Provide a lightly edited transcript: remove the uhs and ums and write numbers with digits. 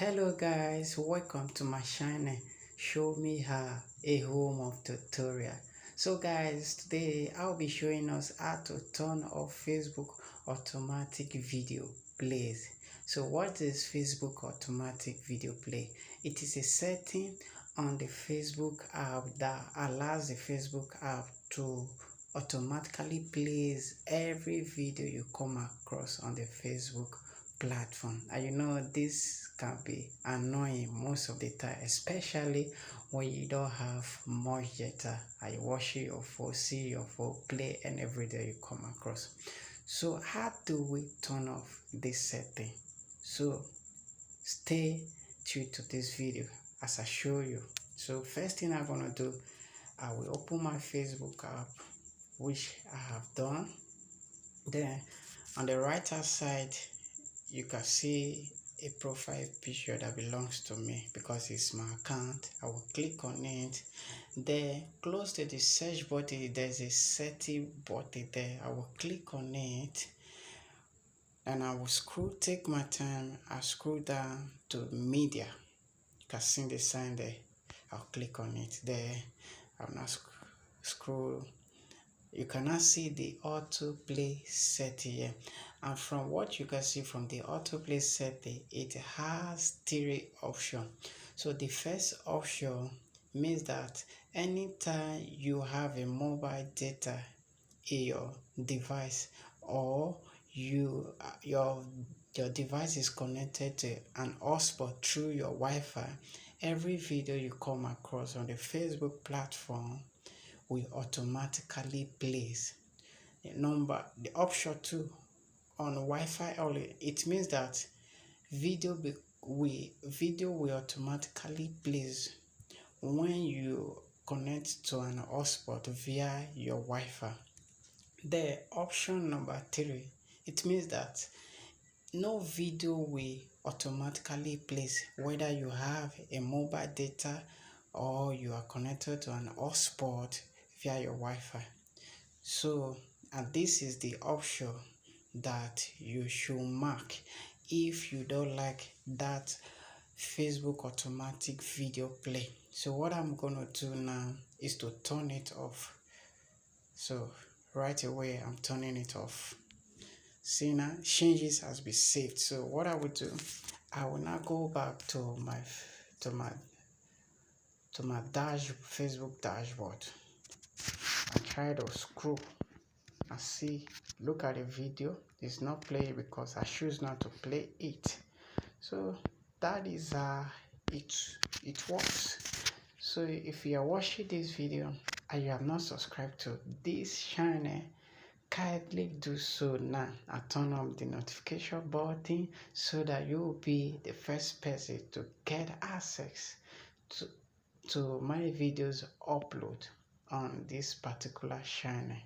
Hello guys, welcome to my channel. Show me how, a home of tutorial. So guys, today I'll be showing us how to turn off Facebook automatic video plays. So what is Facebook automatic video play? It is a setting on the Facebook app that allows the Facebook app to automatically plays every video you come across on the Facebook platform. And you know this can be annoying most of the time, especially when you don't have much data. I watch your phone, see your phone, play and every day you come across. So how do we turn off this setting? So stay tuned to this video as I show you. So first thing I'm gonna do, I will open my Facebook app, which I have done. Then on the right hand side you can see a profile picture that belongs to me because it's my account. I will click on it. Then close to the search button there's a setting button there. I will click on it and I will take my time. I'll scroll down to media. You can see the sign there. I'll click on it there. I'll now scroll. You can now see the autoplay setting here, and from what you can see from the autoplay setting, it has three options. So the first option means that anytime you have a mobile data in your device, or your device is connected to an hotspot through your Wi-Fi, every video you come across on the Facebook platform will automatically plays. The option 2 on Wi-Fi only, it means that video will automatically plays when you connect to an hotspot via your Wi-Fi. The option number 3, it means that no video will automatically plays whether you have a mobile data or you are connected to an hotspot via your Wi-Fi. So, and this is the option that you should mark if you don't like that Facebook automatic video play. So what I'm gonna do now is to turn it off. So right away I'm turning it off. See now, changes has been saved. So what I will do, I will now go back to my Facebook dashboard and try to scroll and see, look at the video. It's not playing because I choose not to play it. So that is it works. So if you are watching this video and you have not subscribed to this channel, kindly do so now and turn on the notification button so that you will be the first person to get access to my videos upload on this particular channel.